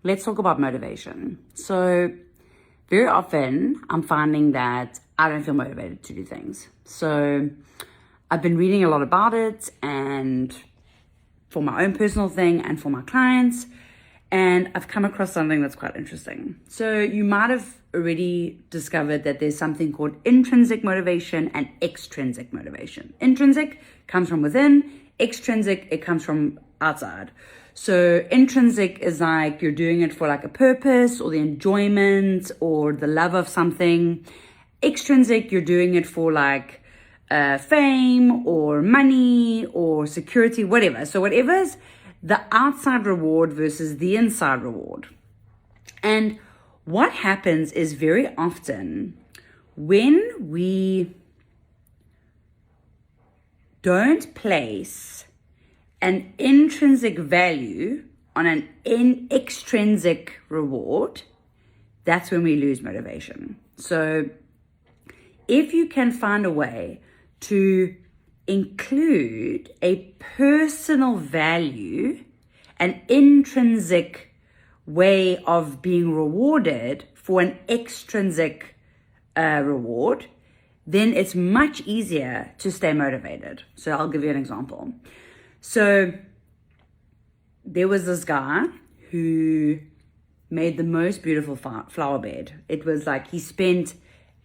let's talk about motivation. So very often I'm finding that I don't feel motivated to do things. So I've been reading a lot about it, and for my own personal thing and for my clients, and I've come across something that's quite interesting. So you might have already discovered that there's something called intrinsic motivation and extrinsic motivation. Intrinsic comes from within, extrinsic, it comes from outside. So intrinsic is like you're doing it for like a purpose or the enjoyment or the love of something. Extrinsic, you're doing it for like fame or money or security, whatever. So whatever's the outside reward versus the inside reward. And what happens is very often when we don't place an intrinsic value on an extrinsic reward, that's when we lose motivation. So if you can find a way to include a personal value, an intrinsic way of being rewarded for an extrinsic reward, then it's much easier to stay motivated. So I'll give you an example. So there was this guy who made the most beautiful flower bed. It was like he spent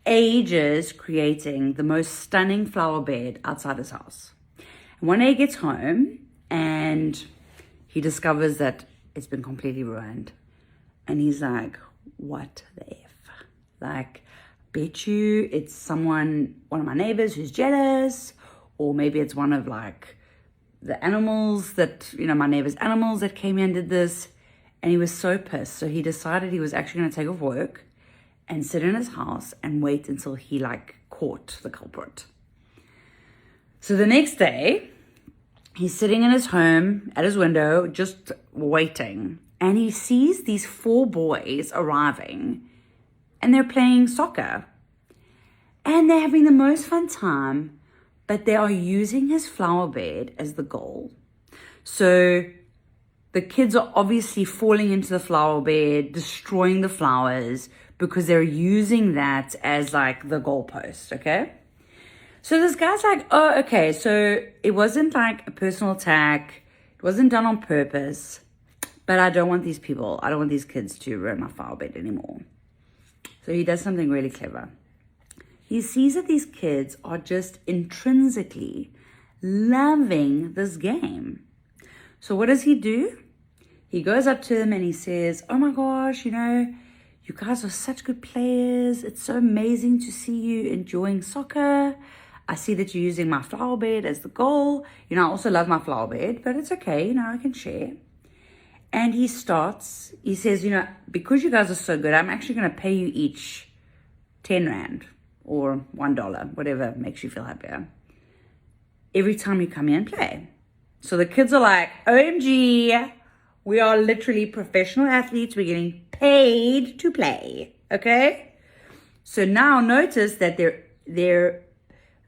ages creating the most stunning flower bed outside his house. And one day he gets home and he discovers that it's been completely ruined. And he's like, what the F? Like, bet you it's one of my neighbors who's jealous, or maybe it's one of like the animals that, my neighbor's animals that came here and did this. And he was so pissed. So he decided he was actually going to take off work and sit in his house and wait until he like caught the culprit. So the next day, he's sitting in his home at his window, just waiting. And he sees these 4 boys arriving and they're playing soccer. And they're having the most fun time, but they are using his flower bed as the goal. So the kids are obviously falling into the flower bed, destroying the flowers, because they're using that as like the goalpost, okay? So this guy's like, oh, okay, so it wasn't like a personal attack. It wasn't done on purpose, but I don't want these kids to ruin my flower bed anymore. So he does something really clever. He sees that these kids are just intrinsically loving this game. So what does he do? He goes up to them and he says, oh my gosh, you guys are such good players. It's so amazing to see you enjoying soccer. I see that you're using my flower bed as the goal. I also love my flower bed, but it's okay. I can share. And he says, because you guys are so good, I'm actually going to pay you each 10 Rand or $1, whatever makes you feel happier, every time you come here and play. So the kids are like, OMG, we are literally professional athletes. We're getting paid to play, okay? So now notice that their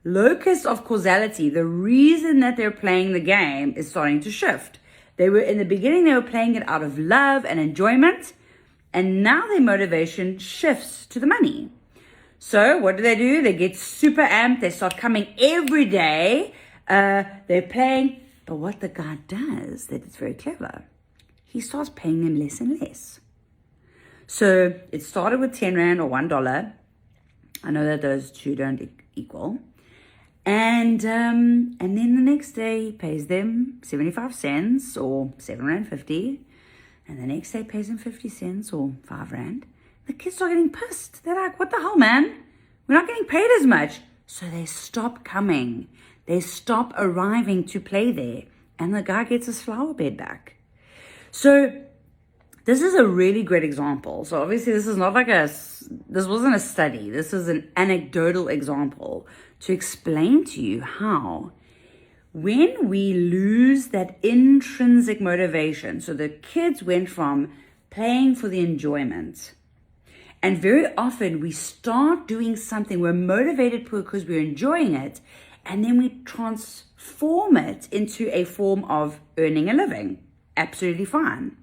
locus of causality, the reason that they're playing the game, is starting to shift. In the beginning, they were playing it out of love and enjoyment, and now their motivation shifts to the money. So what do? They get super amped. They start coming every day. They're playing. But what the guy does, that is very clever, he starts paying them less and less. So it started with 10 Rand or $1. I know that those two don't equal. And then the next day he pays them 75 cents or 7.50 Rand. And the next day he pays them 50 cents or 5 Rand. The kids are getting pissed. They're like, what the hell, man? We're not getting paid as much. So they stop coming. They stop arriving to play there. And the guy gets his flower bed back. So this is a really great example. So obviously this wasn't a study. This is an anecdotal example to explain to you how when we lose that intrinsic motivation, so the kids went from playing for the enjoyment, and very often we start doing something, we're motivated because we're enjoying it, and then we transform it into a form of earning a living. Absolutely fine.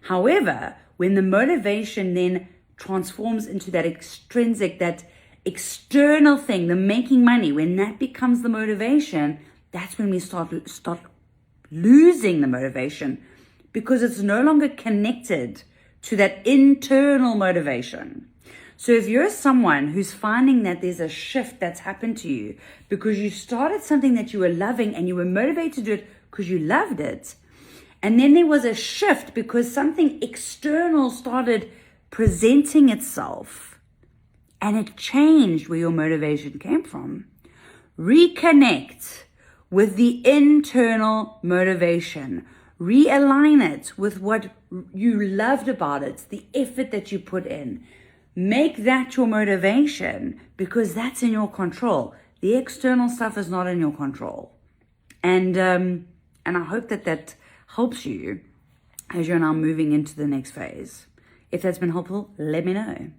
However, when the motivation then transforms into that extrinsic, that external thing, the making money, when that becomes the motivation, that's when we start losing the motivation, because it's no longer connected to that internal motivation. So if you're someone who's finding that there's a shift that's happened to you because you started something that you were loving and you were motivated to do it because you loved it, and then there was a shift because something external started presenting itself and it changed where your motivation came from, reconnect with the internal motivation. Realign it with what you loved about it, the effort that you put in. Make that your motivation, because that's in your control. The external stuff is not in your control. And I hope that helps you as you're now moving into the next phase. If that's been helpful, let me know.